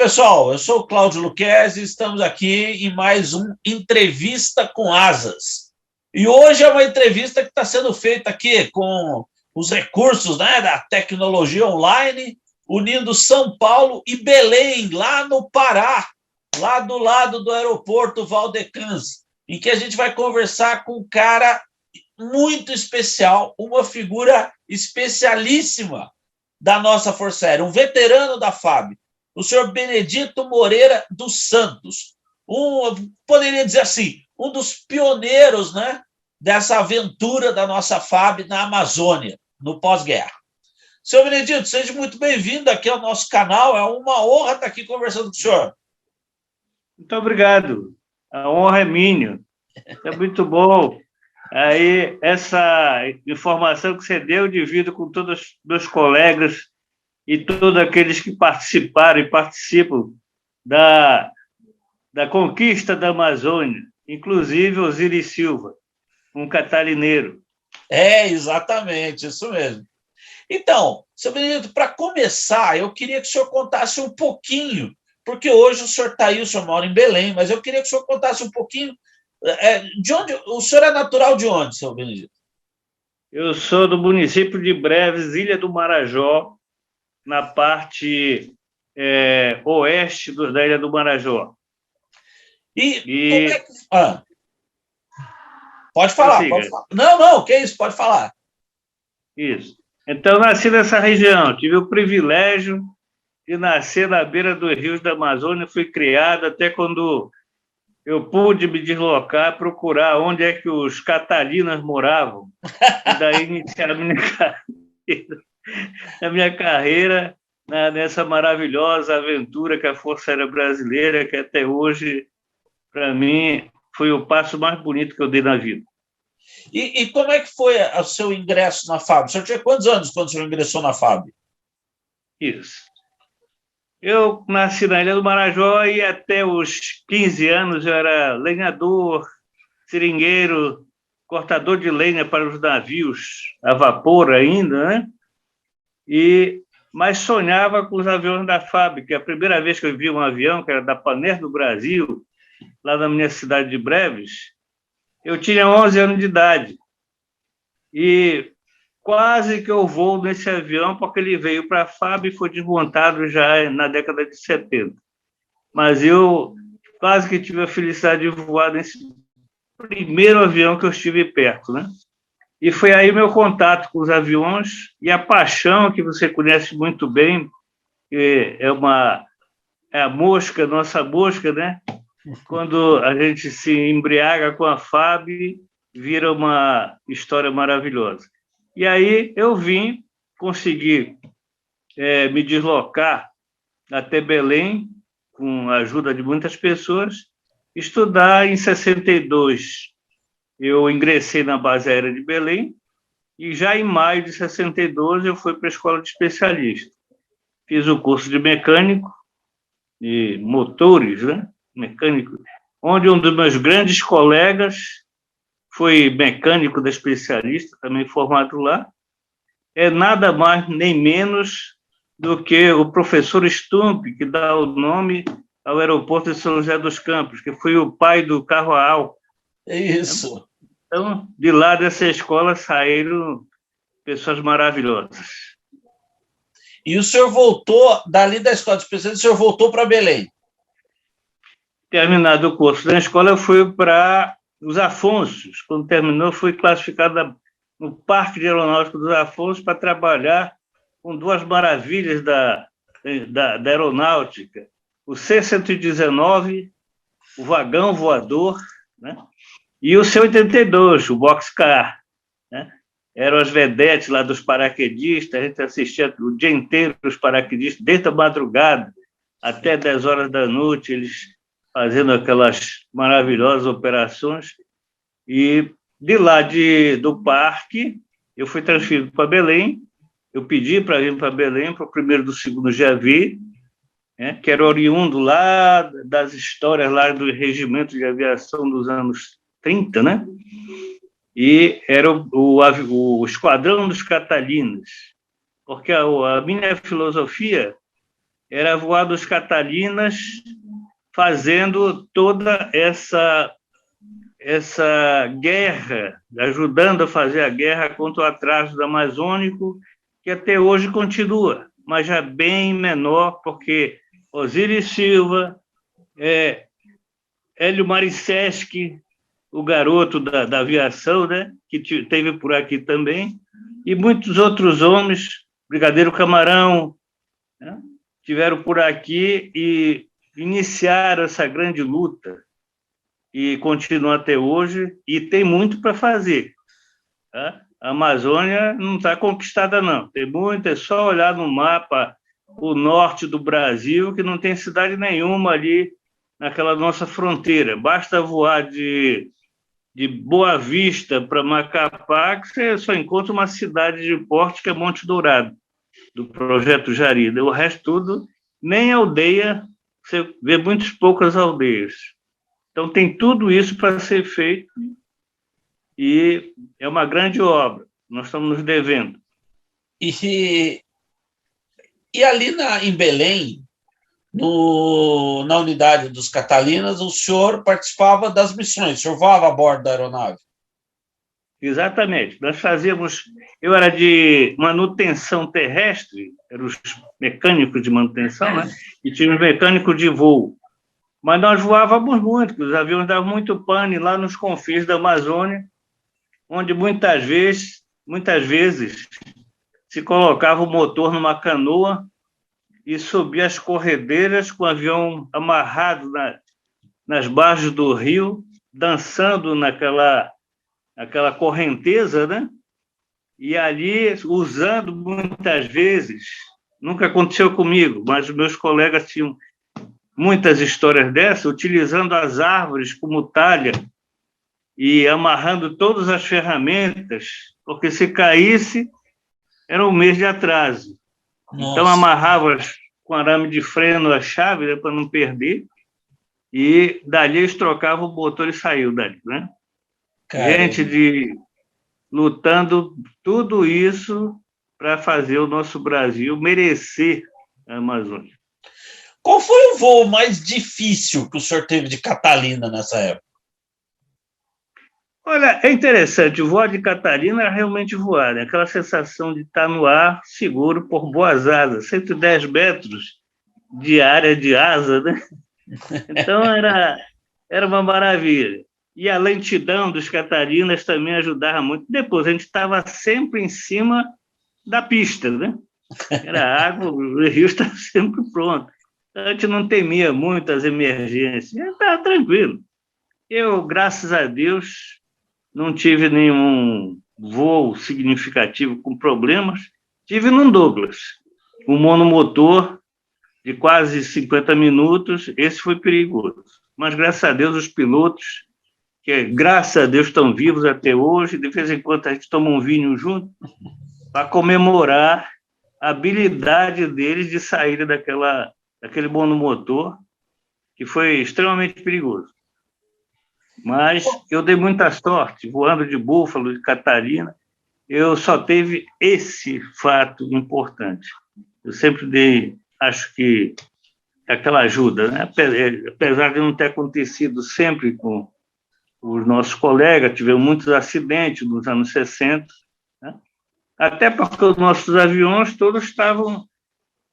pessoal, eu sou o Cláudio Luquezzi e estamos aqui em mais um Entrevista com Asas. E hoje é uma entrevista que está sendo feita aqui com os recursos, né, da tecnologia online, unindo São Paulo e Belém, lá no Pará, lá do lado do aeroporto Valdecans, em que a gente vai conversar com um cara muito especial, uma figura especialíssima da nossa Força Aérea, um veterano da FAB, o senhor Benedito Moreira dos Santos, poderia dizer assim, um dos pioneiros, né, dessa aventura da nossa FAB na Amazônia, no pós-guerra. Senhor Benedito, seja muito bem-vindo aqui ao nosso canal, é uma honra estar aqui conversando com o senhor. Muito obrigado, a honra é minha, é muito bom. Aí, essa informação que você deu, eu divido com todos os meus colegas e todos aqueles que participaram e participam da conquista da Amazônia, inclusive Osiris Silva, um catalineiro. Exatamente, isso mesmo. Então, seu Benedito, para começar, eu queria que o senhor contasse um pouquinho, porque hoje o senhor está aí, o senhor mora em Belém, mas eu queria que o senhor contasse um pouquinho de onde. O senhor é natural de onde, seu Benedito? Eu sou do município de Breves, Ilha do Marajó, na parte oeste da Ilha do Marajó. E como é que... Pode falar, pode falar. Não, que isso, pode falar. Isso. Então, nasci nessa região, tive o privilégio de nascer na beira dos rios da Amazônia, fui criado até quando eu pude me deslocar, procurar onde é que os catalinas moravam, e daí iniciar a minha carreira nessa maravilhosa aventura que é a Força Aérea Brasileira, que até hoje, para mim, foi o passo mais bonito que eu dei na vida. E como é que foi o seu ingresso na FAB? O senhor tinha quantos anos quando o senhor ingressou na FAB? Isso. Eu nasci na Ilha do Marajó e até os 15 anos eu era lenhador, seringueiro, cortador de lenha para os navios a vapor ainda, né? Mas sonhava com os aviões da FAB, que a primeira vez que eu vi um avião, que era da Paner do Brasil, lá na minha cidade de Breves, eu tinha 11 anos de idade. E quase que eu vou nesse avião, porque ele veio para a FAB e foi desmontado já na década de 70. Mas eu quase que tive a felicidade de voar nesse primeiro avião que eu estive perto, né? E foi aí meu contato com os aviões e a paixão que você conhece muito bem, que é a mosca, nossa mosca, né? Quando a gente se embriaga com a FAB, vira uma história maravilhosa. E aí eu consegui me deslocar até Belém, com a ajuda de muitas pessoas, estudar em 62. Eu ingressei na base aérea de Belém e já em maio de 62 eu fui para a escola de especialista. Fiz o curso de mecânico e motores, né? Mecânico, onde um dos meus grandes colegas foi mecânico da especialista, também formado lá. É nada mais nem menos do que o professor Stump, que dá o nome ao aeroporto de São José dos Campos, que foi o pai do carro a álcool. É isso. Então, de lá dessa escola saíram pessoas maravilhosas. E o senhor voltou, dali da escola de especialistas, o senhor voltou para Belém? Terminado o curso da escola, eu fui para os Afonsos. Quando terminou, fui classificado no Parque de Aeronáutica dos Afonsos para trabalhar com duas maravilhas da aeronáutica. O C-119, o vagão voador, né? E o C-82, o boxcar, né? Eram as vedetes lá dos paraquedistas, a gente assistia o dia inteiro os paraquedistas, desde a madrugada até 10 horas da noite, eles fazendo aquelas maravilhosas operações. E de lá do parque, eu fui transferido para Belém, eu pedi para vir para Belém, para o primeiro do segundo GAV, né, que era oriundo lá das histórias lá do regimento de aviação dos anos 30, né? E era o Esquadrão dos Catalinas, porque a minha filosofia era voar dos Catalinas, fazendo toda essa guerra, ajudando a fazer a guerra contra o atraso do Amazônico, que até hoje continua, mas já bem menor, porque Osiris Silva, Hélio Mariceschi, o garoto da aviação, né, que teve por aqui também, e muitos outros homens, Brigadeiro Camarão, né, tiveram por aqui e iniciaram essa grande luta, e continua até hoje, e tem muito para fazer. Tá? A Amazônia não está conquistada, não. Tem muito, é só olhar no mapa o norte do Brasil, que não tem cidade nenhuma ali naquela nossa fronteira. Basta voar de Boa Vista para Macapá, que você só encontra uma cidade de porte, que é Monte Dourado, do Projeto Jarida. O resto tudo, nem aldeia, você vê muitas poucas aldeias. Então, tem tudo isso para ser feito e é uma grande obra. Nós estamos nos devendo. E ali em Belém, na unidade dos Catalinas, o senhor participava das missões, o senhor voava a bordo da aeronave? Exatamente. Nós fazíamos... Eu era de manutenção terrestre, eram os mecânicos de manutenção, né? E tinha os mecânicos de voo. Mas nós voávamos muito, os aviões davam muito pane lá nos confins da Amazônia, onde muitas vezes se colocava o motor numa canoa e subia as corredeiras com o avião amarrado nas margens do rio, dançando naquela correnteza, né? E ali, usando muitas vezes, nunca aconteceu comigo, mas os meus colegas tinham muitas histórias dessas, utilizando as árvores como talha e amarrando todas as ferramentas, porque se caísse, era um mês de atraso. Nossa. Então, amarrava com arame de freno a chave, né, para não perder, e dali eles trocavam o motor e saiu dali, né? Caramba. Gente lutando tudo isso para fazer o nosso Brasil merecer a Amazônia. Qual foi o voo mais difícil que o senhor teve de Catalina nessa época? Olha, é interessante, o voar de Catalina era realmente voar, né? Aquela sensação de estar no ar seguro por boas asas, 110 metros de área de asa, né? Então era uma maravilha. E a lentidão dos Catalinas também ajudava muito. Depois, a gente estava sempre em cima da pista, né? Era água, o rio estava sempre pronto. A gente não temia muito as emergências, estava tranquilo. Eu, graças a Deus, não tive nenhum voo significativo com problemas. Tive num Douglas, um monomotor de quase 50 minutos, esse foi perigoso. Mas, graças a Deus, os pilotos, que, graças a Deus, estão vivos até hoje, de vez em quando a gente toma um vinho junto, para comemorar a habilidade deles de sair daquele monomotor, que foi extremamente perigoso. Mas eu dei muita sorte, voando de Búfalo, de Catarina, eu só teve esse fato importante. Eu sempre acho que aquela ajuda, né? Apesar de não ter acontecido sempre com os nossos colegas, tivemos muitos acidentes nos anos 60, né? Até porque os nossos aviões todos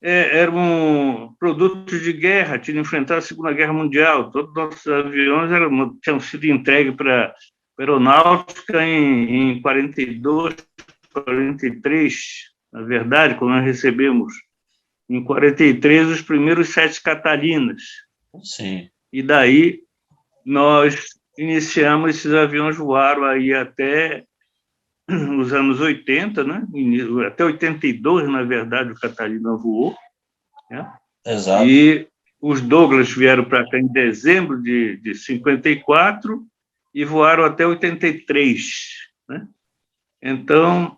eram produtos de guerra, tinham enfrentado a Segunda Guerra Mundial, todos os nossos aviões tinham sido entregues para a aeronáutica em 42, 43, na verdade, quando nós recebemos em 43 os primeiros 7 Catalinas. Sim. E daí nós iniciamos, esses aviões voaram aí até os anos 80, né? Até 82, na verdade, o Catalina voou. Né? Exato. E os Douglas vieram para cá em dezembro de 54 e voaram até 83. Né? Então,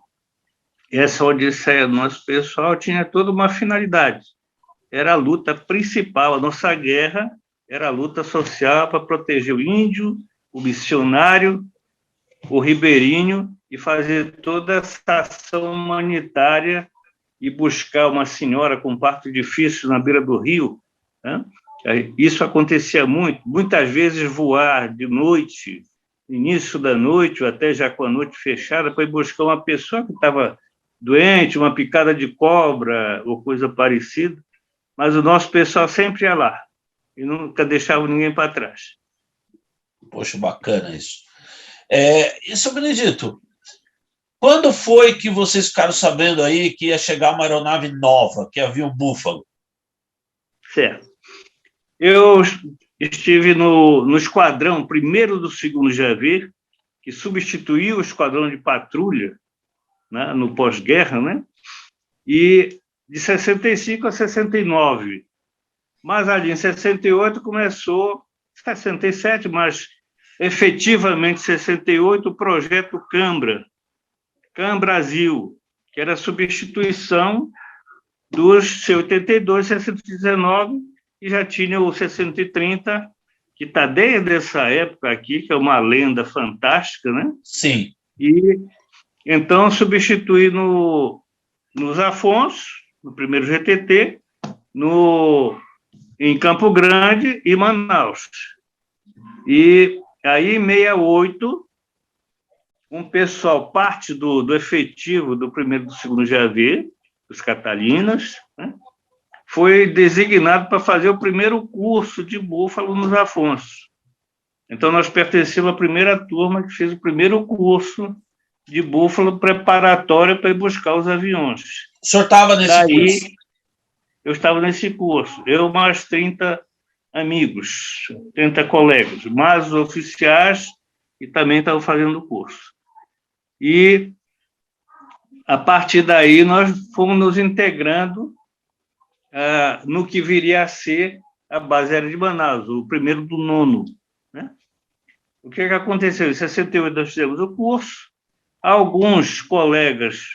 essa odisseia do nosso pessoal tinha toda uma finalidade. Era a luta principal, a nossa guerra era a luta social para proteger o índio, o missionário, o ribeirinho, e fazer toda essa ação humanitária ir buscar uma senhora com parto difícil na beira do rio, né? Isso acontecia muito, muitas vezes voar de noite, início da noite, ou até já com a noite fechada, para ir buscar uma pessoa que estava doente, uma picada de cobra ou coisa parecida, mas o nosso pessoal sempre ia lá e nunca deixava ninguém para trás. Poxa, bacana isso. E, seu Benedito, quando foi que vocês ficaram sabendo aí que ia chegar uma aeronave nova, que havia um Búfalo? Certo. Eu estive no esquadrão primeiro do 2º GAV, que substituiu o esquadrão de patrulha, né, no pós-guerra, né? E de 65 a 69. Mas ali em 68 começou, 67, mas efetivamente 68, o projeto Cambra, CAM Brasil, que era a substituição dos C-82, C-119, e já tinha o C-130, que está desde essa época aqui, que é uma lenda fantástica, né? Sim. E então substituí nos Afonso, no primeiro GTT, em Campo Grande e Manaus. E aí, em 68, um pessoal, parte do efetivo do primeiro e do 2º GAV, os Catalinas, né, foi designado para fazer o primeiro curso de Búfalo nos Afonso. Então, nós pertencíamos à primeira turma que fez o primeiro curso de Búfalo preparatório para ir buscar os aviões. O senhor estava nesse curso? Eu estava nesse curso, eu mais 30 amigos, 30 colegas, mais os oficiais, e também estavam fazendo o curso. E, a partir daí, nós fomos nos integrando no que viria a ser a base aérea de Manaus, o primeiro do 9º. Né? O que aconteceu? Em 68, nós fizemos o curso, alguns colegas,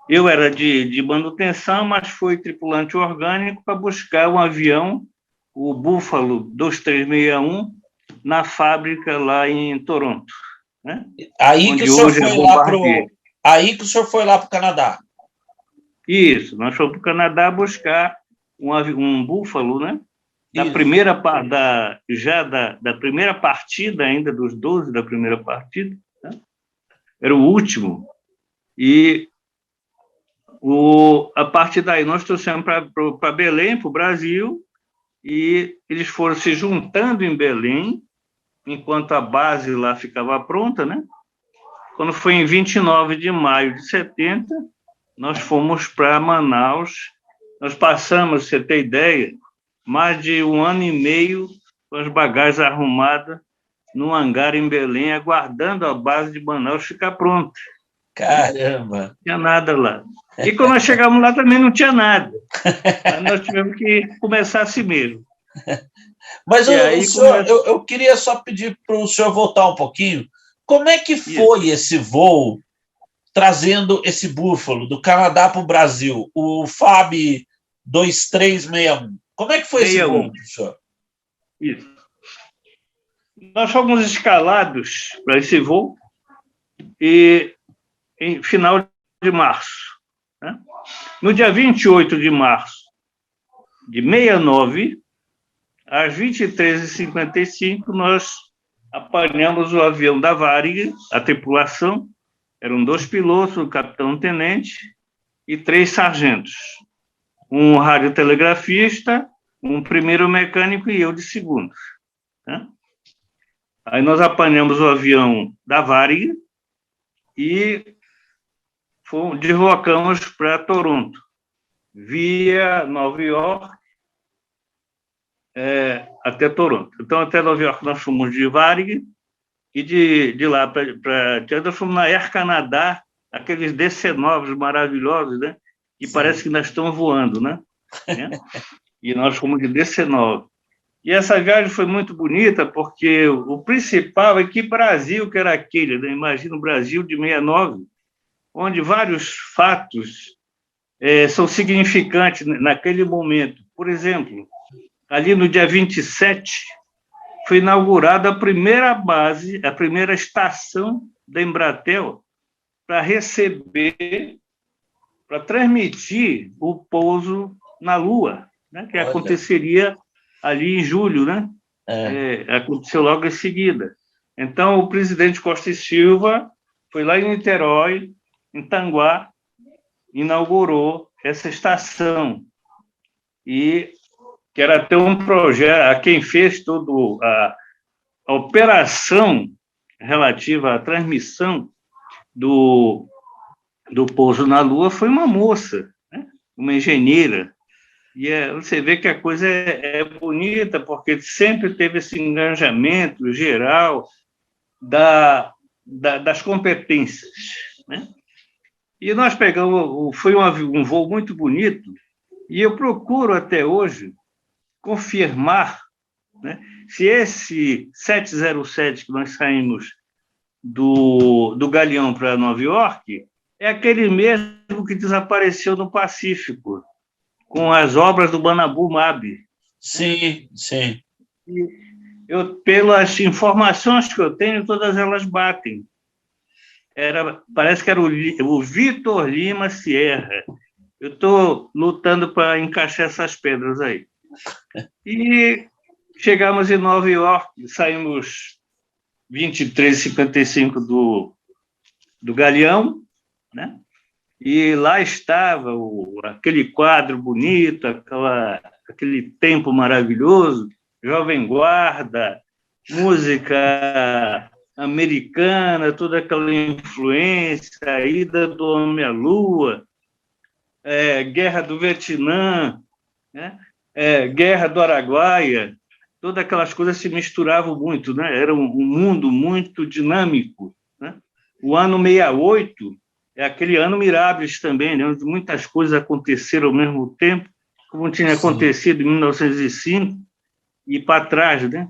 eu era de manutenção, mas fui tripulante orgânico para buscar um avião, o Búfalo 2361, na fábrica lá em Toronto. Né? Aí que o senhor foi lá Aí que o senhor foi lá para o Canadá. Isso, nós fomos para o Canadá buscar um Búfalo, né? Da primeira da primeira partida ainda, dos 12 da primeira partida, né? Era o último. E a partir daí nós trouxemos para Belém, para o Brasil, e eles foram se juntando em Belém, enquanto a base lá ficava pronta, né? Quando foi em 29 de maio de 70, nós fomos para Manaus. Nós passamos, você ter ideia, mais de 1 ano e meio com as bagagens arrumadas num hangar em Belém, aguardando a base de Manaus ficar pronta. Caramba! Não tinha nada lá. E quando nós chegamos lá também não tinha nada. Mas nós tivemos que começar assim mesmo. Mas eu queria só pedir para o senhor voltar um pouquinho. Como é que foi esse voo trazendo esse Búfalo do Canadá para o Brasil, o FAB 2361? Como é que foi esse voo, professor? Isso. Nós fomos escalados para esse voo e em final de março. Né? No dia 28 de março de 69, às 23h55, nós apanhamos o avião da Varig, a tripulação, eram 2 pilotos, um capitão-tenente e 3 sargentos. Um radiotelegrafista, um primeiro mecânico e eu de segundo. Né? Aí nós apanhamos o avião da Varig e deslocamos para Toronto, via Nova York, até Toronto. Então, até Nova York nós fomos de Varig, e de lá para nós fomos na Air Canada, aqueles DC-9 maravilhosos, né? Que Sim. Parece que nós estamos voando, né? E nós fomos de DC-9. E essa viagem foi muito bonita, porque o principal é que Brasil, que era aquele, né? Imagina o Brasil de 69, onde vários fatos são significantes naquele momento. Por exemplo, ali no dia 27, foi inaugurada a primeira base, a primeira estação da Embratel para receber para transmitir o pouso na Lua, né, que aconteceria ali em julho, né? Aconteceu logo em seguida. Então, o presidente Costa e Silva foi lá em Niterói, em Tanguá, inaugurou essa estação. E que era até um projeto, quem fez toda a operação relativa à transmissão do pouso na Lua foi uma moça, né? Uma engenheira. E você vê que a coisa é bonita, porque sempre teve esse engajamento geral das competências, né? E nós pegamos, foi um voo muito bonito, e eu procuro até hoje confirmar, né, se esse 707 que nós saímos do Galeão para Nova York é aquele mesmo que desapareceu no Pacífico, com as obras do Banabu Mab. Sim, sim. Pelas informações que eu tenho, todas elas batem. Parece que era o Vitor Lima Sierra. Eu estou lutando para encaixar essas pedras aí. E chegamos em Nova York, saímos 23h55 do Galeão, né? E lá estava aquele quadro bonito, aquele tempo maravilhoso, Jovem Guarda, música americana, toda aquela influência, a ida do homem à Lua, Guerra do Vietnã, né? Guerra do Araguaia, todas aquelas coisas se misturavam muito, né? Era um mundo muito dinâmico, né? O ano 68 é aquele ano Mirables também, né? Onde muitas coisas aconteceram ao mesmo tempo, como tinha acontecido em 1905 e para trás, né?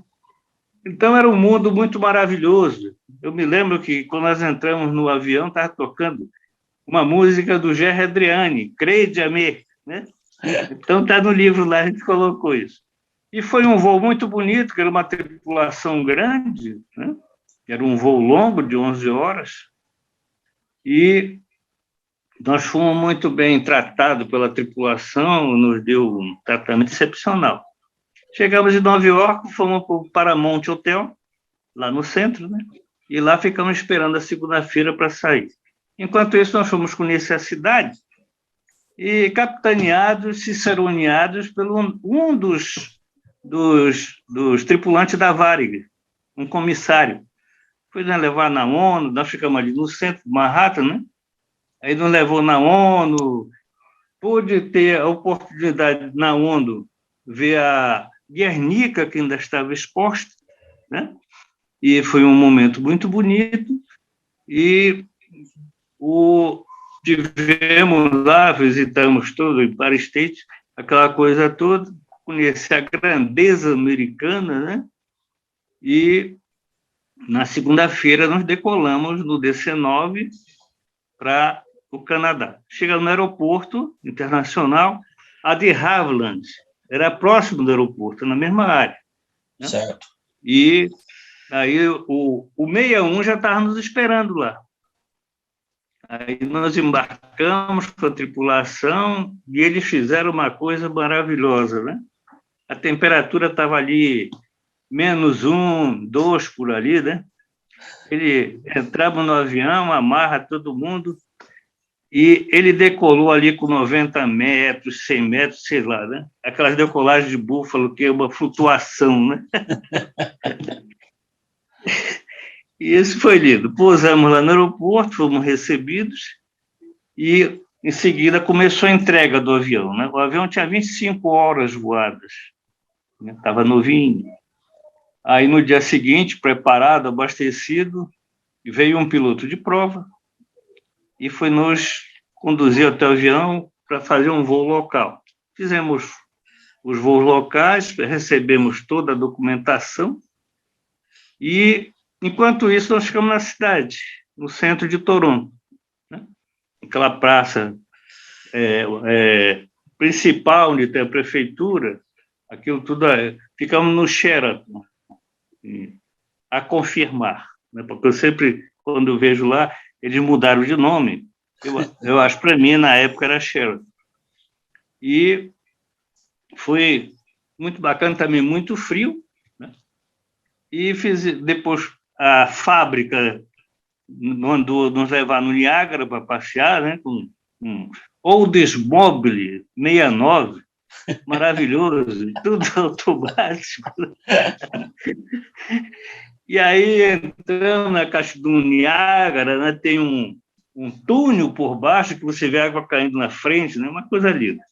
Então, era um mundo muito maravilhoso. Eu me lembro que, quando nós entramos no avião, estava tocando uma música do Gerry Adriani, Crede a Me, né? Então, está no livro lá, a gente colocou isso. E foi um voo muito bonito, que era uma tripulação grande, né? Era um voo longo, de 11 horas, e nós fomos muito bem tratados pela tripulação, nos deu um tratamento excepcional. Chegamos em Nova York, fomos para o Paramount Hotel, lá no centro, né? E lá ficamos esperando a segunda-feira para sair. Enquanto isso, nós fomos conhecer a cidade e capitaneados, ciceroneados por um dos tripulantes da Varig, um comissário. Foi nos levar na ONU, nós ficamos ali no centro de Manhattan, né? Aí nos levou na ONU, pude ter a oportunidade na ONU ver a Guernica, que ainda estava exposta, né? E foi um momento muito bonito, e tivemos lá, visitamos todo o Empire State, aquela coisa toda, conhecer a grandeza americana, né? E na segunda-feira nós decolamos no DC-9 para o Canadá. Chegamos no aeroporto internacional, a de Havilland era próximo do aeroporto, na mesma área, né? Certo. E aí o 61 já estava nos esperando lá. Aí nós embarcamos com a tripulação e eles fizeram uma coisa maravilhosa, né? A temperatura estava ali -1, 2 por ali, né? Entramos no avião, amarra todo mundo, e ele decolou ali com 90 metros, 100 metros, sei lá, né? Aquelas decolagens de búfalo, que é uma flutuação, né? E isso foi lindo. Pousamos lá no aeroporto, fomos recebidos, e em seguida começou a entrega do avião, né? O avião tinha 25 horas voadas, né? Estava novinho. Aí, no dia seguinte, preparado, abastecido, veio um piloto de prova e foi nos conduzir até o avião para fazer um voo local. Fizemos os voos locais, recebemos toda a documentação e, enquanto isso, nós ficamos na cidade, no centro de Toronto, né? Aquela praça principal, onde tem a prefeitura, aquilo tudo, ficamos no Sheraton, a confirmar, né? Porque eu sempre, quando eu vejo lá, eles mudaram de nome, Eu acho, para mim, na época, era Sheraton. E foi muito bacana também, muito frio, né? E fiz depois a fábrica mandou nos levar no Niágara para passear, né? Com um Oldsmobile 69, maravilhoso, tudo automático. E aí entrando na caixa do Niágara, né? Tem um túnel por baixo que você vê a água caindo na frente, né? Uma coisa linda.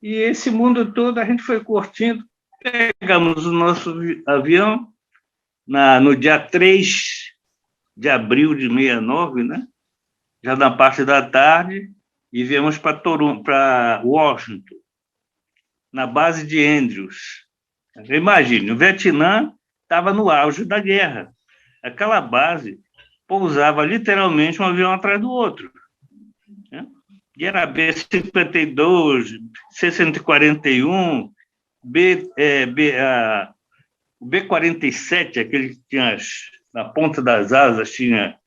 E esse mundo todo a gente foi curtindo. Pegamos o nosso avião no dia 3 de abril de 69, né? Já na parte da tarde, e viemos para Washington, na base de Andrews. Imagine, o Vietnã estava no auge da guerra. Aquela base pousava literalmente um avião atrás do outro, né? E era B-52, C-141, o B-47, aquele que tinha na ponta das asas, tinha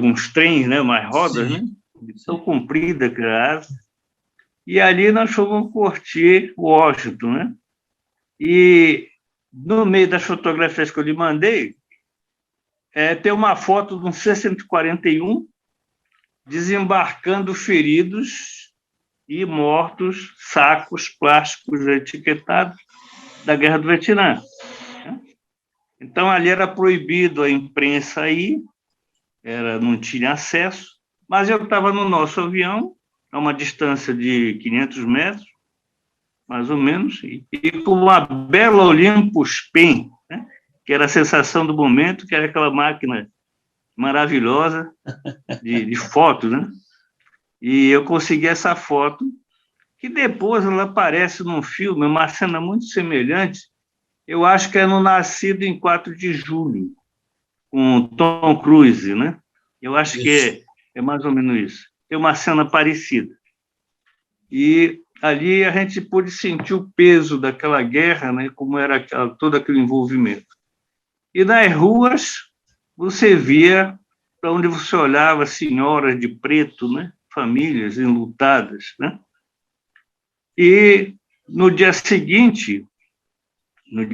uns trens, né, umas rodas, né, tão comprida que era a asa. E ali nós fomos curtir Washington, né? E no meio das fotografias que eu lhe mandei, tem uma foto de um C-141 desembarcando feridos e mortos, sacos plásticos etiquetados da Guerra do Vietnã. Então, ali era proibido a imprensa ir, não tinha acesso, mas eu estava no nosso avião, a uma distância de 500 metros, mais ou menos, e com uma bela Olympus Pen, né? Que era a sensação do momento, que era aquela máquina maravilhosa de foto, né? E eu consegui essa foto, que depois ela aparece num filme, uma cena muito semelhante, eu acho que é no Nascido em 4 de Julho, com Tom Cruise, né? Eu acho que é mais ou menos isso. Tem uma cena parecida. E ali a gente pôde sentir o peso daquela guerra, né? Como era todo aquele envolvimento. E nas ruas, você via, para onde você olhava, senhoras de preto, né? Famílias enlutadas, né? E no dia seguinte,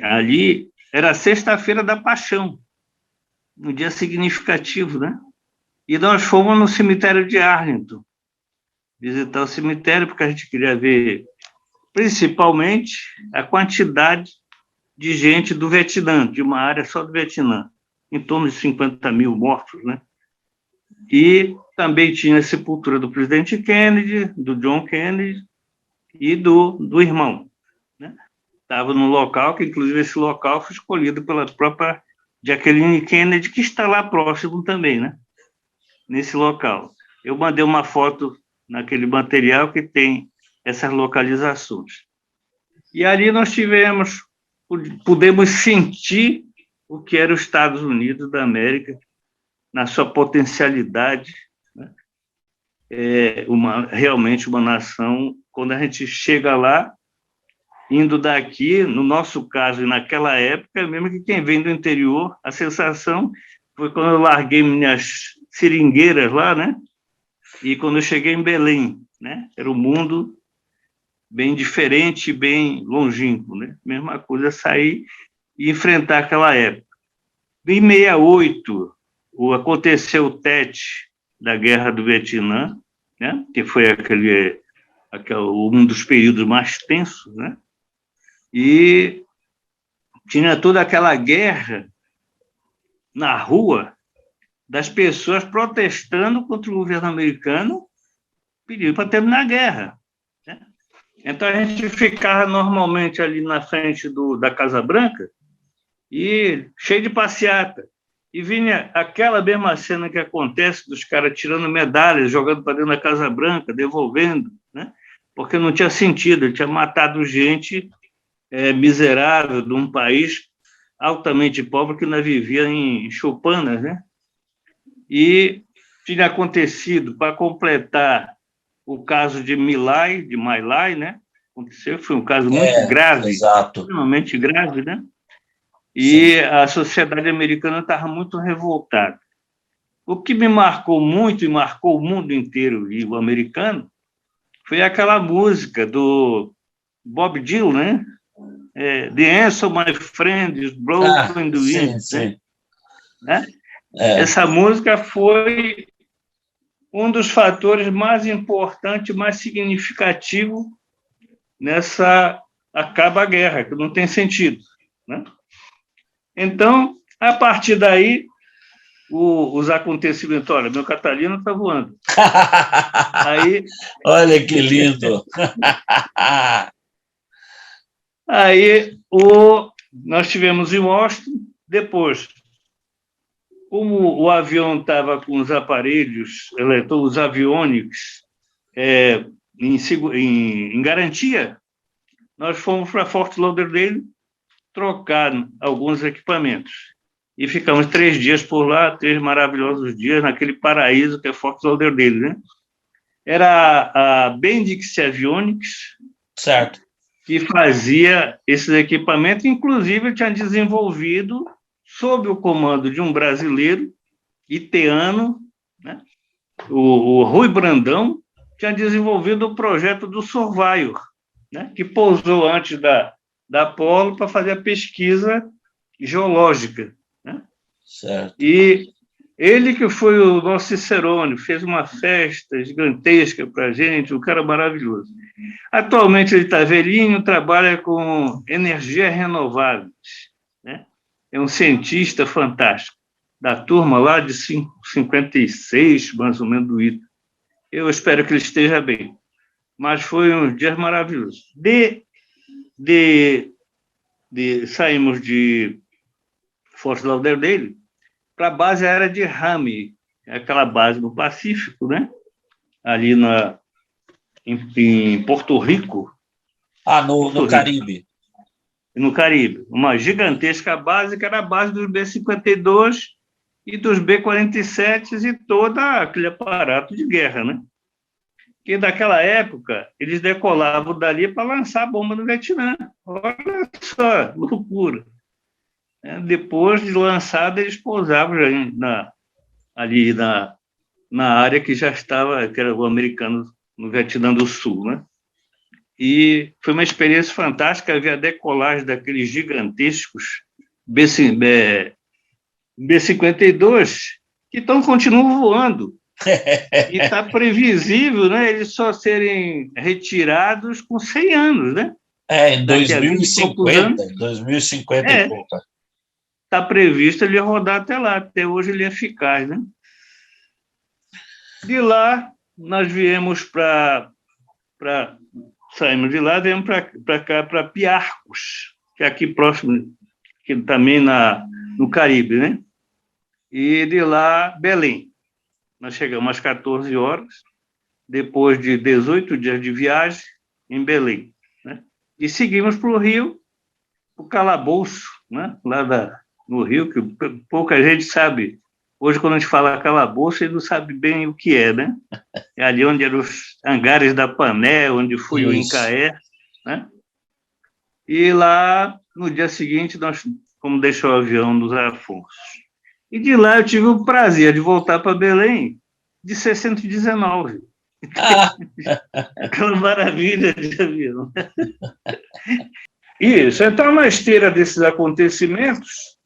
ali, era a Sexta-feira da Paixão, um dia significativo, né? E nós fomos no cemitério de Arlington, visitar o cemitério, porque a gente queria ver, principalmente, a quantidade de gente do Vietnã, de uma área só do Vietnã, em torno de 50 mil mortos, né? E também tinha a sepultura do presidente Kennedy, do John Kennedy e do irmão, né? Estava num local que, inclusive, esse local foi escolhido pela própria Jacqueline Kennedy, que está lá próximo também, né? Nesse local. Eu mandei uma foto naquele material que tem essas localizações. E ali nós pudemos sentir o que era os Estados Unidos da América, na sua potencialidade, né? Realmente uma nação, quando a gente chega lá, indo daqui, no nosso caso, e naquela época, mesmo que quem vem do interior, a sensação foi quando eu larguei minhas seringueiras lá, né? E quando eu cheguei em Belém, né? Era um mundo bem diferente, bem longínquo, né? Mesma coisa, sair e enfrentar aquela época. Em 68, aconteceu o Tet da Guerra do Vietnã, né? Que foi um dos períodos mais tensos, né? E tinha toda aquela guerra na rua das pessoas protestando contra o governo americano, pedindo para terminar a guerra, né? Então, a gente ficava normalmente ali na frente da Casa Branca e cheio de passeata. E vinha aquela mesma cena que acontece dos caras tirando medalhas, jogando para dentro da Casa Branca, devolvendo, né? Porque não tinha sentido, ele tinha matado gente miserável de um país altamente pobre que ainda vivia em choupanas, né? E tinha acontecido, para completar, o caso de My Lai, né? Aconteceu, foi um caso muito grave, exato. extremamente grave, né? E sim, a sociedade americana estava muito revoltada. o que me marcou muito e marcou o mundo inteiro e o americano foi aquela música do Bob Dylan, né? The Answer, My Friend, is Blowing in the Wind. Sim, sim. Né? Essa música foi um dos fatores mais importantes, mais significativos nessa acaba a guerra, que não tem sentido. Né? Então, a partir daí, os acontecimentos, olha, meu Catalina está voando. Aí, olha que lindo! Aí nós tivemos em Washington, depois, como o avião estava com os aparelhos, os aviônicos, em garantia, nós fomos para Fort Lauderdale trocar alguns equipamentos. E ficamos 3 dias por lá, 3 maravilhosos dias, naquele paraíso que é Fort Lauderdale, né? Era a Bendix Avionics, certo, que fazia esses equipamentos, inclusive tinha desenvolvido, sob o comando de um brasileiro, iteano, né? o Rui Brandão, tinha desenvolvido o projeto do Surveyor, né? Que pousou antes da Apollo para fazer a pesquisa geológica. Né? Certo. E ele que foi o nosso Cicerone, fez uma festa gigantesca para a gente, um cara maravilhoso. Atualmente ele está velhinho, trabalha com energias renováveis. Né? É um cientista fantástico, da turma lá de 56, mais ou menos, do ITA. Eu espero que ele esteja bem. Mas foi um dia maravilhoso. Saímos de Fort Lauderdale para a base aérea de Ramey, aquela base no Pacífico, né? Ali em Porto Rico. No Caribe. No Caribe. Uma gigantesca base, que era a base dos B-52 e dos B-47 e todo aquele aparato de guerra, né? Que naquela época eles decolavam dali para lançar a bomba no Vietnã. Olha só, loucura. Depois de lançada, eles pousavam ali na área que já estava, que era o americano no Vietnã do Sul, né? E foi uma experiência fantástica, havia a decolagem daqueles gigantescos B-52 que continuam voando. E está previsível, né, eles só serem retirados com 100 anos, né? Em 2050 e pouco. Está previsto ele rodar até lá, até hoje ele é eficaz, né? De lá, nós viemos saímos de lá, viemos para cá, para Piarcos, que é aqui próximo, que também no Caribe, né? E de lá, Belém. Nós chegamos às 14 horas, depois de 18 dias de viagem, em Belém. Né? E seguimos para o Rio, o calabouço, né? Lá no Rio, que pouca gente sabe. Hoje, quando a gente fala calabouço, ele não sabe bem o que é, né? É ali onde eram os hangares da Pané, onde foi o Incaé, né? E lá, no dia seguinte, nós fomos deixar o avião nos Afonsos. E de lá eu tive o prazer de voltar para Belém de 619. Aquela maravilha de avião. Isso. Então, na esteira desses acontecimentos,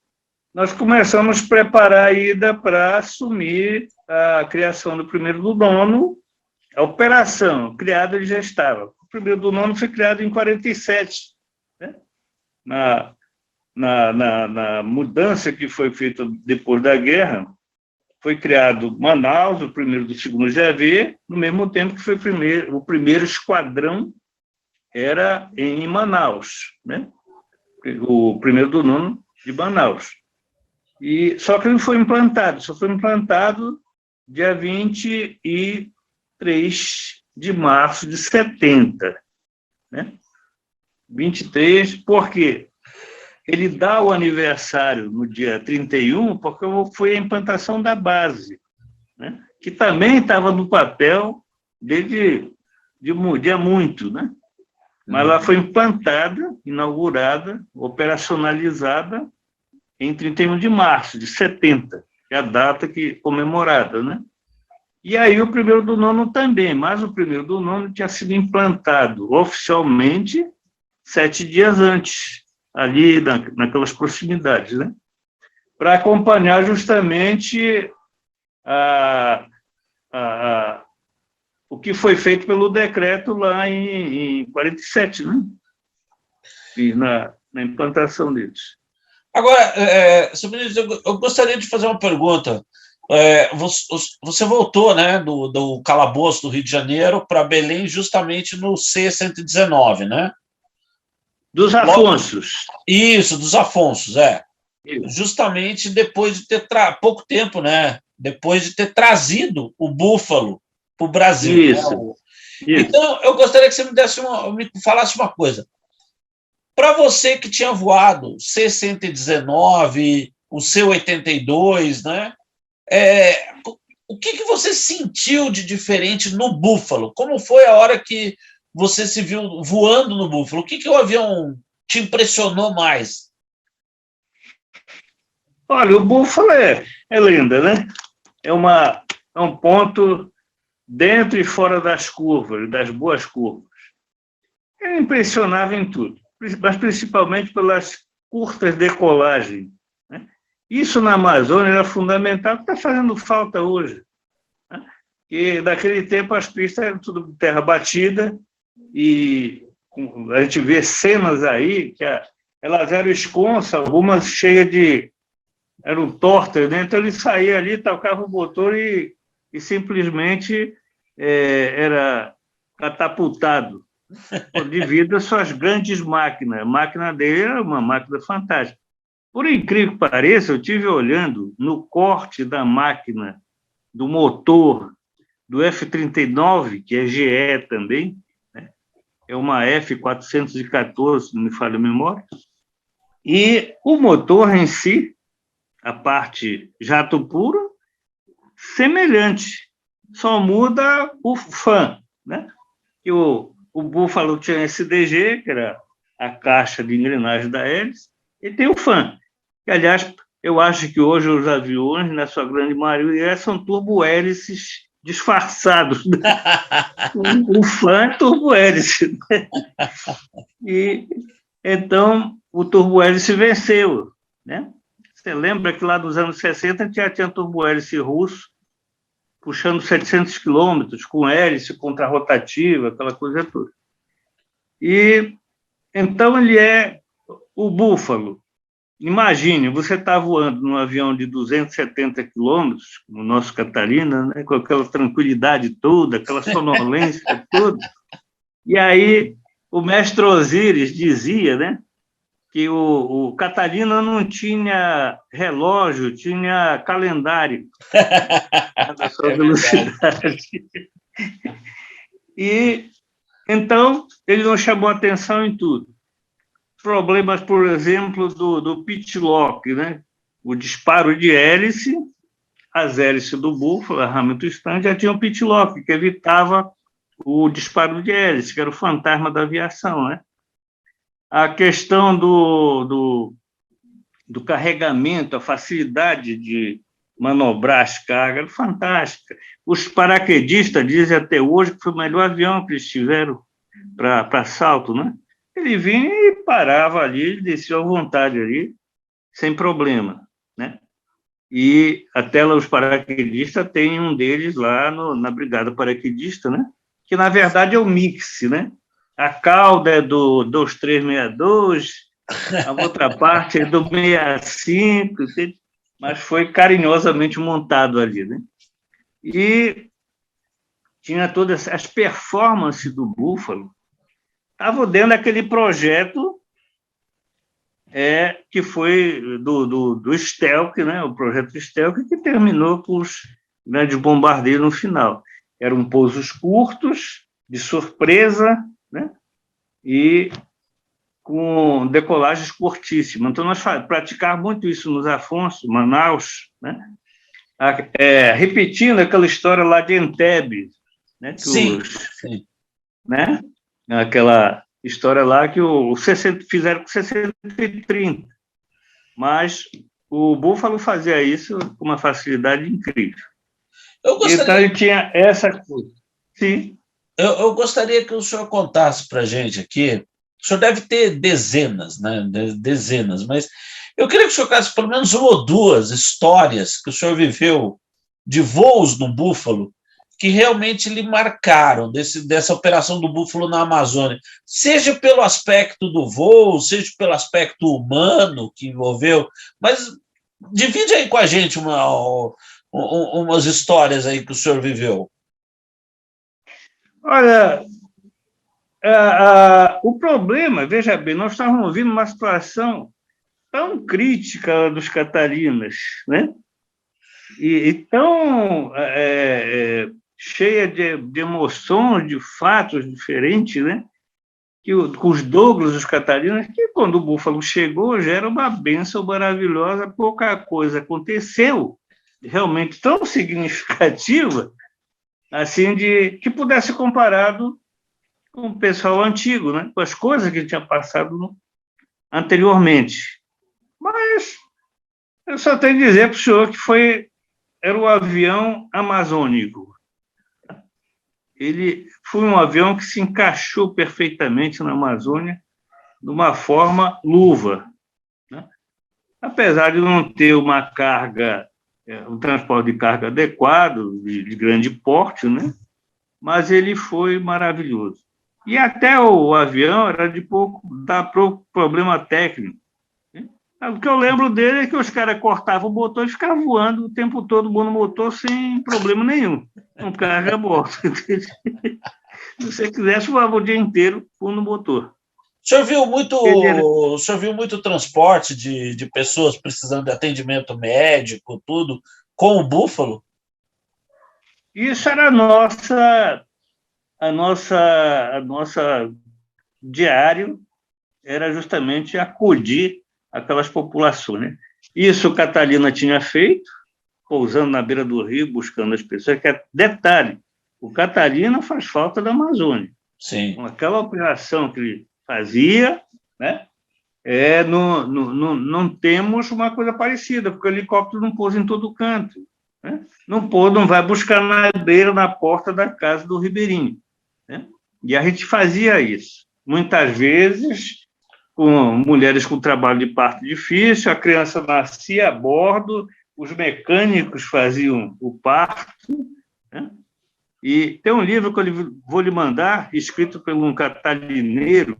nós começamos a preparar a ida para assumir a criação do 1º do 9º. A operação criada ele já estava. O 1º do 9º foi criado em 47, né? Na mudança que foi feita depois da guerra, foi criado Manaus, o 1º do 2º GAV, no mesmo tempo que foi o primeiro esquadrão era em Manaus, né? O 1º do 9º de Manaus. Só que ele foi implantado, dia 23 de março de 70. Né? 23, por quê? Ele dá o aniversário no dia 31, porque foi a implantação da base, né? Que também estava no papel desde de muito, né? Mas ela foi implantada, inaugurada, operacionalizada em 31 de março de 70. que é a data comemorada, né? E aí o 1º do 9 também, mas o 1º do 9 tinha sido implantado oficialmente 7 dias antes, ali naquelas proximidades, né? Para acompanhar justamente o que foi feito pelo decreto lá em 47, né? E na implantação deles. Agora, senhor ministro, eu gostaria de fazer uma pergunta. Você voltou, né, do calabouço do Rio de Janeiro para Belém justamente no C-119, né? Dos Afonsos. Isso, dos Afonsos, justamente depois de ter pouco tempo, né? Depois de ter trazido o búfalo para o Brasil. Isso. Né? Então, eu gostaria que você me falasse uma coisa. Para você que tinha voado C-119, o C-82, né? O que você sentiu de diferente no búfalo? Como foi a hora que você se viu voando no búfalo? O que o avião te impressionou mais? Olha, o búfalo é linda, né? É um ponto dentro e fora das curvas, das boas curvas. É impressionável em tudo, mas principalmente pelas curtas decolagens, né? Isso na Amazônia era fundamental, está fazendo falta hoje, né? E naquele tempo as pistas eram tudo terra batida e a gente vê cenas aí que elas eram esconsas, algumas cheias de... eram tortas, né? Então ele saía ali, tocava o motor e simplesmente era catapultado devido às suas grandes máquinas. A máquina dele era uma máquina fantástica. Por incrível que pareça, eu estive olhando no corte da máquina, do motor do F-39, que é GE também, né? É uma F-414, se não me falha a memória, e o motor em si, a parte jato puro, semelhante, só muda o fan, né? Que o Buffalo tinha SDG, que era a caixa de engrenagem da hélice, e tem o fan, que, aliás, eu acho que hoje os aviões, na sua grande maioria, são turbo-hélices disfarçados. O fan é turbo-hélice. E, então, o turbo-hélice venceu, né? Você lembra que lá nos anos 60 já tinha turbo-hélice russo, puxando 700 quilômetros, com hélice contrarrotativa, aquela coisa toda. E, então, ele é o búfalo. Imagine, você está voando num avião de 270 quilômetros, no nosso Catarina, né, com aquela tranquilidade toda, aquela sonolência toda, e aí o mestre Osíris dizia, né, que o Catarina não tinha relógio, tinha calendário da sua velocidade. E, então, ele não chamou atenção em tudo. Problemas, por exemplo, do pitch lock, né? O disparo de hélice, as hélices do Buffalo, a Hamilton Stand, já tinham pitch lock, que evitava o disparo de hélice, que era o fantasma da aviação, né? A questão do carregamento, a facilidade de manobrar as cargas, era fantástica. Os paraquedistas dizem até hoje que foi o melhor avião que eles tiveram para salto, né? Ele vinha e parava ali, descia à vontade ali, sem problema, né? E até lá os paraquedistas tem um deles lá na Brigada Paraquedista, né? Que, na verdade, é o mix, né? A cauda é do 2362, a outra parte é do 65, mas foi carinhosamente montado ali, né? E tinha todas as performances do Buffalo, estava dentro daquele projeto que foi do Stealth, né? O projeto Stealth, que terminou com os grandes bombardeiros no final. Eram pousos curtos, de surpresa, né? E com decolagens curtíssimas. Então, nós praticávamos muito isso nos Afonso, Manaus, né? Repetindo aquela história lá de Entebbe, né? Sim. Né? Aquela história lá que fizeram com 60 e 30, mas o Búfalo fazia isso com uma facilidade incrível. Então, Gostaria, ele tinha essa coisa. Sim. eu gostaria que o senhor contasse para a gente aqui. O senhor deve ter dezenas, né? Dezenas, mas eu queria que o senhor contasse pelo menos uma ou duas histórias que o senhor viveu de voos no Búfalo que realmente lhe marcaram dessa operação do Búfalo na Amazônia, seja pelo aspecto do voo, seja pelo aspecto humano que envolveu, mas divide aí com a gente umas histórias aí que o senhor viveu. Olha, o problema, veja bem, nós estávamos vivendo uma situação tão crítica dos Catalinas, né? E tão cheia de emoções, de fatos diferentes, né? Que os Douglas, os Catalinas, que quando o Búfalo chegou já era uma bênção maravilhosa, pouca coisa aconteceu, realmente tão significativa, assim, que pudesse ser comparado com o pessoal antigo, né? Com as coisas que tinha passado anteriormente. Mas eu só tenho que dizer para o senhor que era o avião amazônico. Ele foi um avião que se encaixou perfeitamente na Amazônia de uma forma luva, né? Apesar de não ter uma carga, um transporte de carga adequado, de grande porte, né? Mas ele foi maravilhoso. E até o avião era de pouco problema técnico. O que eu lembro dele é que os caras cortavam o motor e ficavam voando o tempo todo no motor sem problema nenhum, com carga a bordo. Se você quisesse, voava o dia inteiro no motor. O senhor viu muito transporte de pessoas precisando de atendimento médico, tudo, com o Búfalo? Isso era a nossa diário, era justamente acudir aquelas populações, né? Isso o Catalina tinha feito, pousando na beira do rio, buscando as pessoas, que é detalhe, o Catalina faz falta da Amazônia. Sim. Com aquela operação que ele fazia, né? Não temos uma coisa parecida, porque o helicóptero não pousa em todo canto, né? Não vai buscar na beira, na porta da casa do Ribeirinho, né? E a gente fazia isso. Muitas vezes, com mulheres com trabalho de parto difícil, a criança nascia a bordo, os mecânicos faziam o parto, né? E tem um livro que eu vou lhe mandar, escrito por um catalineiro,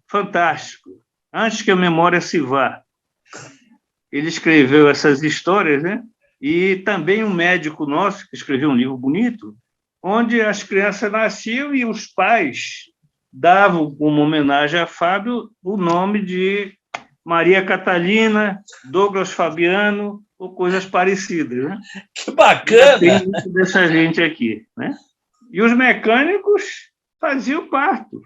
fantástico, Antes que a Memória se Vá. Ele escreveu essas histórias, né? E também um médico nosso, que escreveu um livro bonito, onde as crianças nasciam e os pais davam, como homenagem a Fábio, o nome de Maria Catalina, Douglas Fabiano, ou coisas parecidas, né? Que bacana! Tem muito dessa gente aqui, né? E os mecânicos faziam o parto.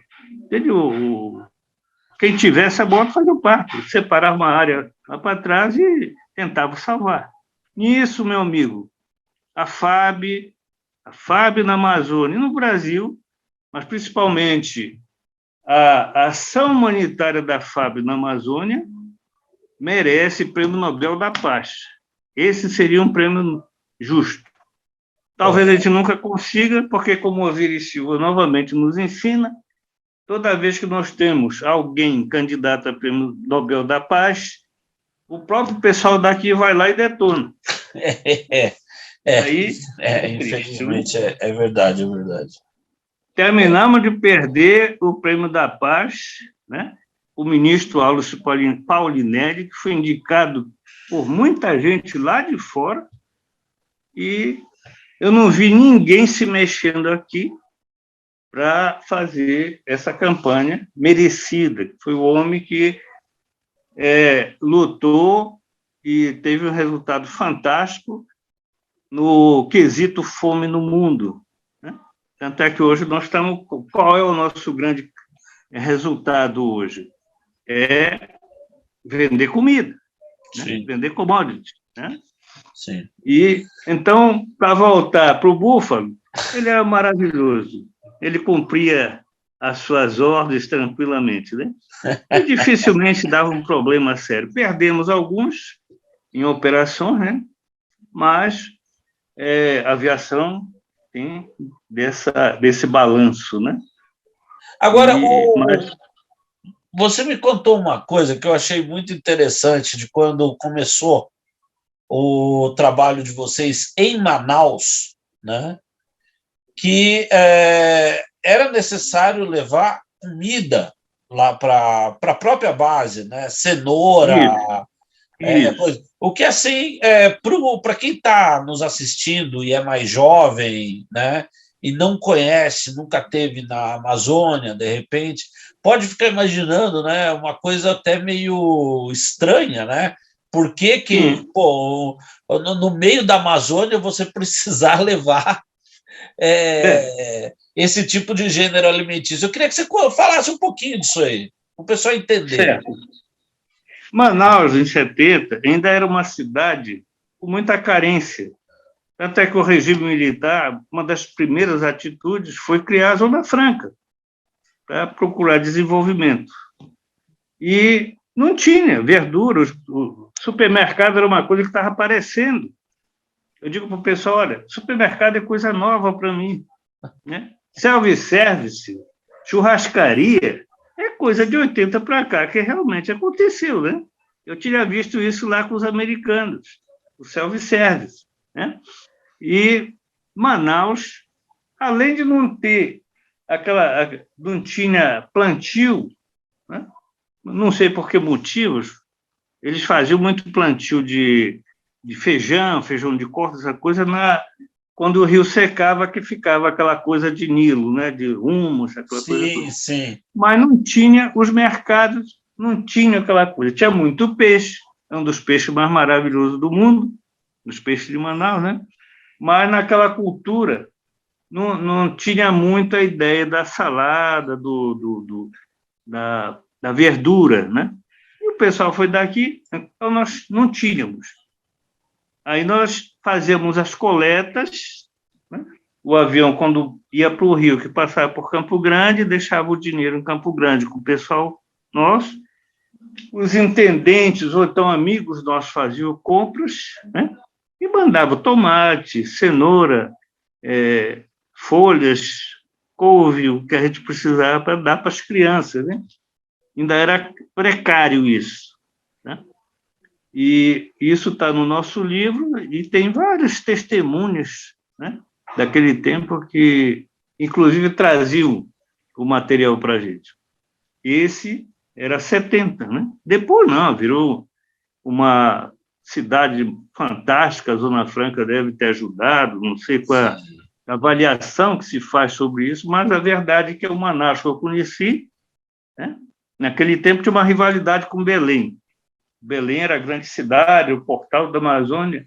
Quem tivesse a moto fazia o parto, separava uma área lá para trás e tentava salvar. Nisso, meu amigo, a FAB na Amazônia e no Brasil, mas principalmente a ação humanitária da FAB na Amazônia merece Prêmio Nobel da Paz. Esse seria um prêmio justo. Talvez a gente nunca consiga, porque, como Osiris Silva novamente nos ensina, toda vez que nós temos alguém candidato a Prêmio Nobel da Paz, o próprio pessoal daqui vai lá e detona. Infelizmente, é verdade, é verdade. Terminamos de perder o Prêmio da Paz, né? O ministro Áureo Paulinelli, que foi indicado por muita gente lá de fora, e eu não vi ninguém se mexendo aqui para fazer essa campanha merecida. Foi o homem que lutou e teve um resultado fantástico no quesito fome no mundo, né? Tanto é que hoje nós estamos... Qual é o nosso grande resultado hoje? É vender comida, né? Vender commodities, né? Sim. E, então, para voltar para o Búfalo, ele era maravilhoso. Ele cumpria às suas ordens tranquilamente, né? E dificilmente dava um problema sério. Perdemos alguns em operações, né? Mas a aviação tem desse balanço, né? Agora, Mas você me contou uma coisa que eu achei muito interessante de quando começou o trabalho de vocês em Manaus, né? Que era necessário levar comida lá para a própria base, né? Cenoura, isso. o que assim, para quem está nos assistindo e é mais jovem, né? E não conhece, nunca teve na Amazônia, de repente, pode ficar imaginando, né? Uma coisa até meio estranha, né? Por que que, Sim. pô, no meio da Amazônia você precisar levar esse tipo de gênero alimentício? Eu queria que você falasse um pouquinho disso aí, para o pessoal entender. Certo. Manaus, em 70, ainda era uma cidade com muita carência. Tanto é que o regime militar, uma das primeiras atitudes foi criar a Zona Franca, para procurar desenvolvimento. E não tinha verdura, o supermercado era uma coisa que estava aparecendo. Eu digo para o pessoal, olha, supermercado é coisa nova para mim, né? Self-service, churrascaria, é coisa de 80 para cá, que realmente aconteceu, né? Eu tinha visto isso lá com os americanos, o self-service, né? E Manaus, além de não ter não tinha plantio, né? Não sei por que motivos, eles faziam muito plantio de feijão de corte, essa coisa, quando o rio secava, que ficava aquela coisa de Nilo, né? De humus, aquela coisa toda. Sim, sim. Mas não tinha os mercados, não tinha aquela coisa. Tinha muito peixe, é um dos peixes mais maravilhosos do mundo, os peixes de Manaus, né? Mas naquela cultura não tinha muita ideia da salada, da verdura, né? E o pessoal foi daqui, então nós não tínhamos. Aí nós fazíamos as coletas, né? O avião, quando ia para o Rio, que passava por Campo Grande, deixava o dinheiro em Campo Grande com o pessoal nosso. Os intendentes ou então amigos nossos faziam compras, né? E mandavam tomate, cenoura, folhas, couve, o que a gente precisava para dar para as crianças, né? Ainda era precário isso, né? E isso está no nosso livro e tem várias testemunhas, né, daquele tempo que, inclusive, traziam o material para a gente. Esse era 70, né? Depois não, virou uma cidade fantástica, a Zona Franca deve ter ajudado, não sei qual é a avaliação que se faz sobre isso, mas a verdade é que o Manaus que eu conheci, né, naquele tempo tinha uma rivalidade com Belém. Belém era a grande cidade, o portal da Amazônia.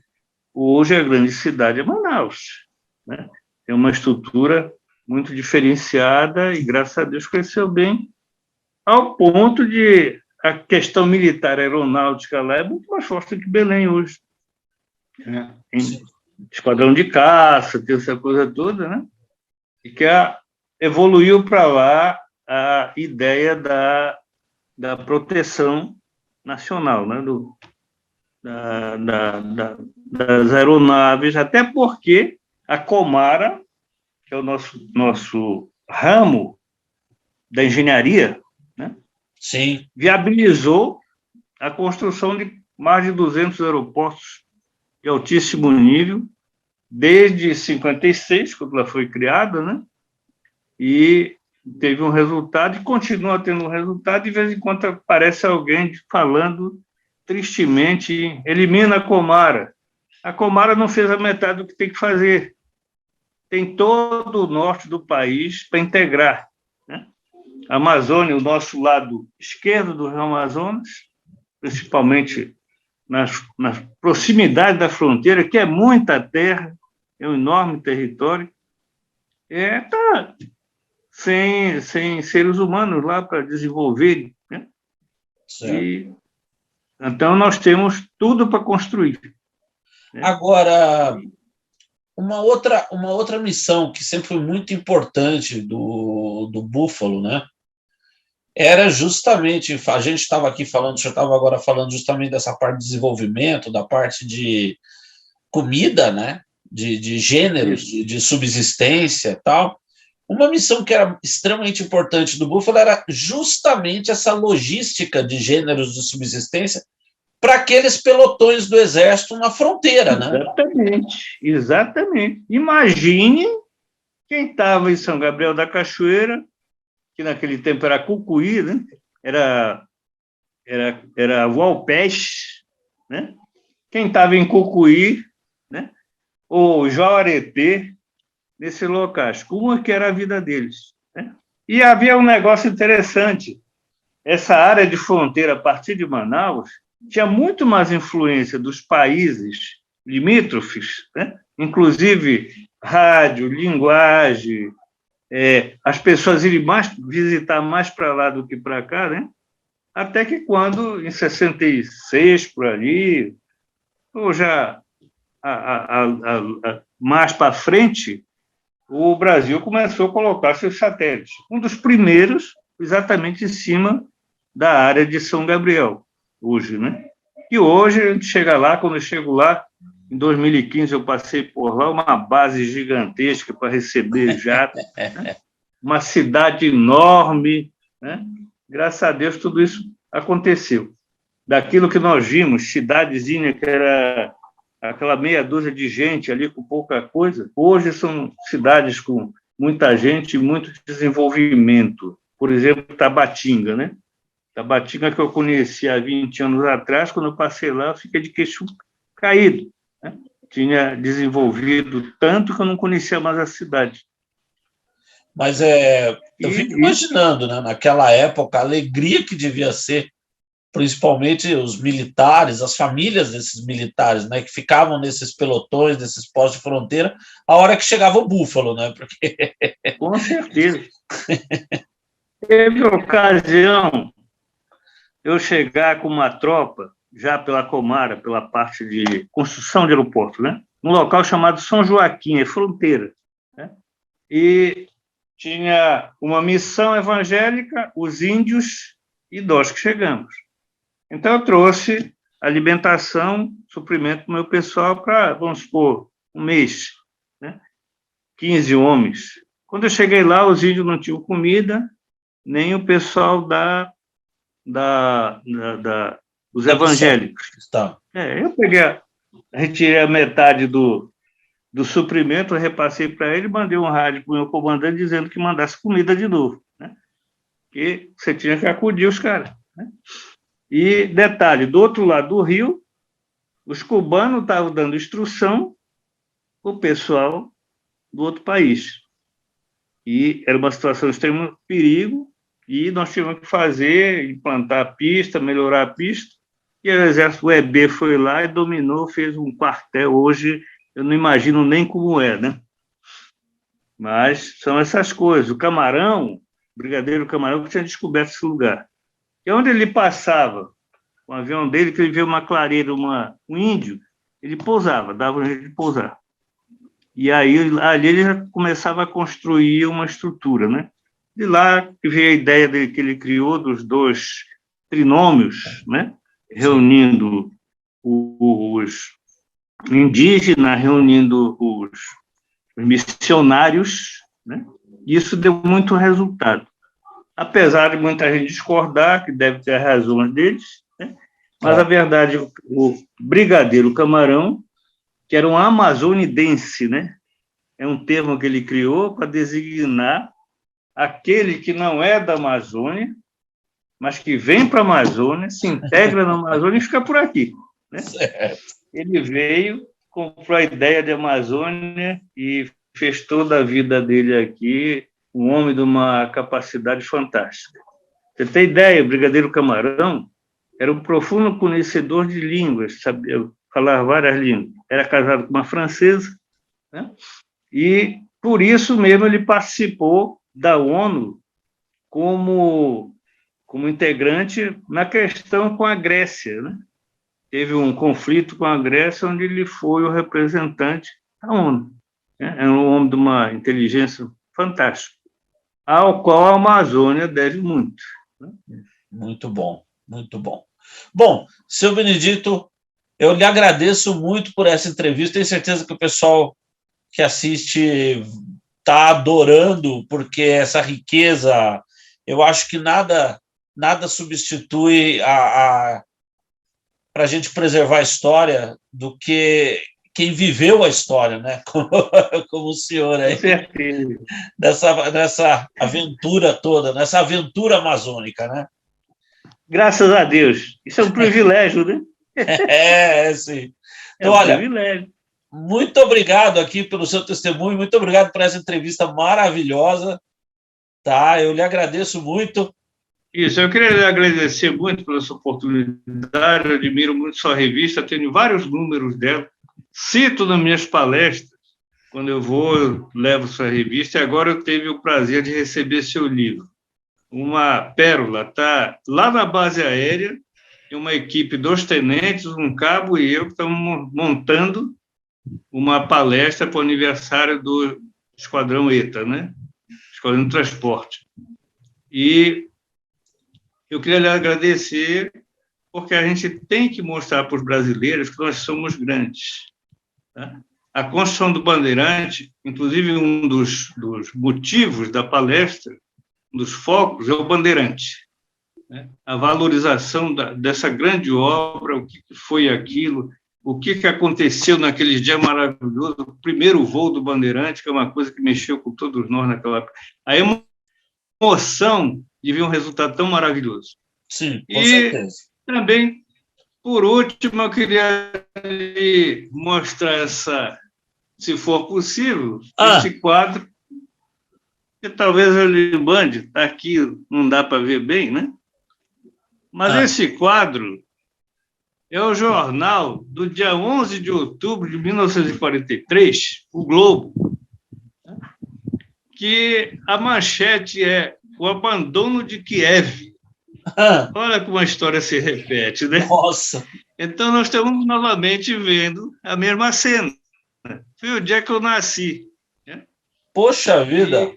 Hoje a grande cidade é Manaus, né? Tem uma estrutura muito diferenciada e, graças a Deus, cresceu bem, ao ponto de a questão militar aeronáutica lá é muito mais forte do que Belém hoje, né? Tem esquadrão de caça, tem essa coisa toda, né? E que evoluiu para lá a ideia da proteção nacional, né? Das aeronaves, até porque a Comara, que é o nosso ramo da engenharia, né? Sim. Viabilizou a construção de mais de 200 aeroportos de altíssimo nível, desde 56, quando ela foi criada, né? E teve um resultado, e continua tendo um resultado, de vez em quando aparece alguém falando tristemente, elimina a Comara. A Comara não fez a metade do que tem que fazer. Tem todo o norte do país para integrar, né? A Amazônia, o nosso lado esquerdo do Rio Amazonas, principalmente nas proximidades da fronteira, que é muita terra, é um enorme território, tá sem seres humanos lá para desenvolver, né? E então nós temos tudo para construir, né? Agora, uma outra missão que sempre foi muito importante do Búfalo, né? Era justamente, a gente estava aqui falando, você estava agora falando justamente dessa parte de desenvolvimento, da parte de comida, né? De gêneros, de subsistência e tal. Uma missão que era extremamente importante do Búfalo era justamente essa logística de gêneros de subsistência para aqueles pelotões do exército na fronteira, né? Exatamente, exatamente. Imagine quem estava em São Gabriel da Cachoeira, que naquele tempo era Cucuí, né? Era Valpeste, né? Quem estava em Cucuí, né? Ou Jauretê, nesses locais, como que era a vida deles, né? E havia um negócio interessante, essa área de fronteira a partir de Manaus tinha muito mais influência dos países limítrofes, né? Inclusive rádio, linguagem, as pessoas irem visitar mais para lá do que para cá, né? Até que quando, em 66, por ali, ou já mais para frente, o Brasil começou a colocar seus satélites. Um dos primeiros, exatamente em cima da área de São Gabriel, hoje, né? E hoje a gente chega lá, quando eu chego lá, em 2015 eu passei por lá, uma base gigantesca para receber jato, né? Uma cidade enorme, né? Graças a Deus tudo isso aconteceu. Daquilo que nós vimos, cidadezinha que era aquela meia dúzia de gente ali com pouca coisa, hoje são cidades com muita gente e muito desenvolvimento. Por exemplo, Tabatinga, né? Tabatinga que eu conheci há 20 anos atrás, quando eu passei lá, eu fiquei de queixo caído, né? Tinha desenvolvido tanto que eu não conhecia mais a cidade. Mas eu fico imaginando, né, naquela época, a alegria que devia ser, principalmente os militares, as famílias desses militares, né, que ficavam nesses pelotões, nesses postos de fronteira, a hora que chegava o Búfalo, né? Porque... Com certeza. Teve ocasião eu chegar com uma tropa, já pela Comara, pela parte de construção de aeroporto, né? Num local chamado São Joaquim, é fronteira, né? E tinha uma missão evangélica, os índios e nós que chegamos. Então, eu trouxe alimentação, suprimento para o meu pessoal para, vamos supor, um mês, né? 15 homens. Quando eu cheguei lá, os índios não tinham comida, nem o pessoal dos evangélicos. Tá. Eu peguei, retirei a metade do suprimento, repassei para ele, mandei um rádio para o meu comandante dizendo que mandasse comida de novo, né? Que você tinha que acudir os caras, né? E, detalhe, do outro lado do rio, os cubanos estavam dando instrução para o pessoal do outro país. E era uma situação de extremo perigo, e nós tivemos que fazer, implantar a pista, melhorar a pista, e o exército UEB foi lá e dominou, fez um quartel. Hoje eu não imagino nem como é, né? Mas são essas coisas. O Camarão, o Brigadeiro Camarão, que tinha descoberto esse lugar. E onde ele passava, o avião dele, que ele viu uma clareira, um índio, ele pousava, dava um jeito de pousar. E aí, ali ele já começava a construir uma estrutura, né? De lá que veio a ideia dele, que ele criou dos dois trinômios, né? Reunindo os indígenas, reunindo os missionários, né? Isso deu muito resultado. Apesar de muita gente discordar, que deve ter razões deles, né? Mas a verdade, o Brigadeiro Camarão, que era um amazonidense, né? É um termo que ele criou para designar aquele que não é da Amazônia, mas que vem para a Amazônia, se integra na Amazônia e fica por aqui, né? Ele veio, comprou a ideia de Amazônia e fez toda a vida dele aqui, um homem de uma capacidade fantástica. Você tem ideia, o Brigadeiro Camarão era um profundo conhecedor de línguas, sabia falar várias línguas. Era casado com uma francesa, né? E, por isso mesmo, ele participou da ONU como integrante na questão com a Grécia, né? Teve um conflito com a Grécia, onde ele foi o representante da ONU. né? É um homem de uma inteligência fantástica, ao qual a Amazônia deve muito. Muito bom, muito bom. Bom, seu Benedito, eu lhe agradeço muito por essa entrevista. Tenho certeza que o pessoal que assiste está adorando, porque essa riqueza, eu acho que nada substitui para a gente preservar a história do que quem viveu a história, né? Como o senhor aí, Com certeza. nessa aventura toda, nessa aventura amazônica, né? Graças a Deus. Isso é um privilégio, né? Sim. É Então, um olha, privilégio. muito obrigado aqui pelo seu testemunho, muito obrigado por essa entrevista maravilhosa, tá? Eu lhe agradeço muito. Isso, eu queria lhe agradecer muito pela sua oportunidade, eu admiro muito sua revista, tenho vários números dela, cito nas minhas palestras, quando eu vou, eu levo sua revista, e agora eu tive o prazer de receber seu livro. Uma pérola, está lá na base aérea, tem uma equipe, 2 tenentes, um cabo e eu, que estamos montando uma palestra para o aniversário do Esquadrão ETA, né? Esquadrão de Transporte. E eu queria lhe agradecer, porque a gente tem que mostrar para os brasileiros que nós somos grandes. Tá? A construção do Bandeirante, inclusive um dos motivos da palestra, um dos focos, é o Bandeirante. Né? A valorização dessa grande obra, o que foi aquilo, o que aconteceu naquele dia maravilhoso, o primeiro voo do Bandeirante, que é uma coisa que mexeu com todos nós naquela época. A emoção de ver um resultado tão maravilhoso. Sim, com E certeza. também, por último, eu queria lhe mostrar se for possível, esse quadro, que talvez eu lhe mande, está aqui, não dá para ver bem, né? Mas esse quadro é o jornal do dia 11 de outubro de 1943, o Globo, que a manchete é o abandono de Kiev. Olha como a história se repete, né? Nossa! Então, nós estamos novamente vendo a mesma cena. Foi o dia que eu nasci. Né? Poxa vida!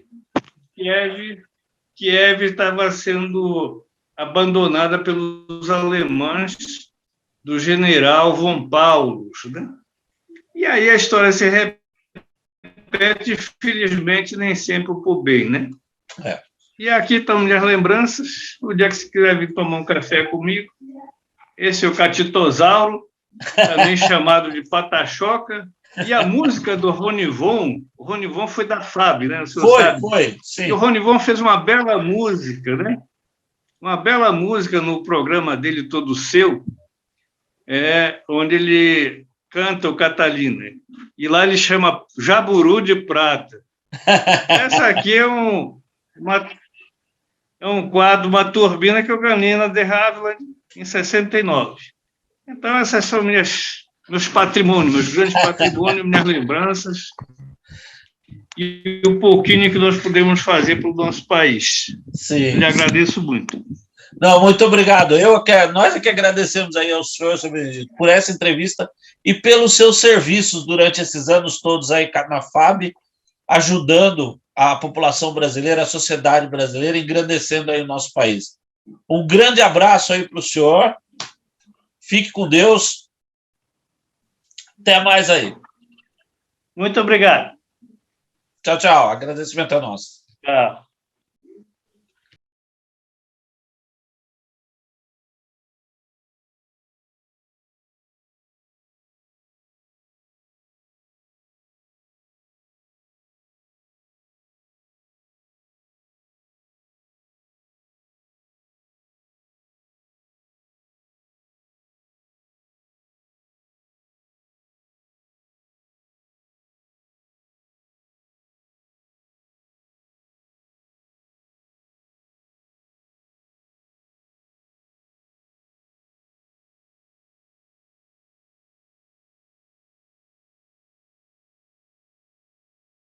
Kiev estava sendo abandonada pelos alemães do general von Paulus. Né? E aí a história se repete, felizmente, nem sempre por bem, né? E aqui estão minhas lembranças. O dia que você quiser vir tomar um café comigo, esse é o catitosauro, também chamado de patachoca, e a música do Ronivon. O Ronivon foi da FAB, né? O senhor sabe? Foi, sim. E o Ronivon fez uma bela música, né? Uma bela música no programa dele, Todo Seu, onde ele canta o Catalina. E lá ele chama Jaburu de Prata. Essa aqui é um quadro, uma turbina que eu ganhei na The Havilland em 69. Então, essas são meus patrimônios, meus grandes patrimônios, minhas lembranças e o pouquinho que nós podemos fazer para o nosso país. Sim. Lhe agradeço muito. Não, muito obrigado. Nós é que agradecemos aí ao senhor por essa entrevista e pelos seus serviços durante esses anos todos aí na FAB, ajudando a população brasileira, a sociedade brasileira, engrandecendo aí o nosso país. Um grande abraço aí para o senhor. Fique com Deus. Até mais aí. Muito obrigado. Tchau, tchau. Agradecimento é nosso. Tchau.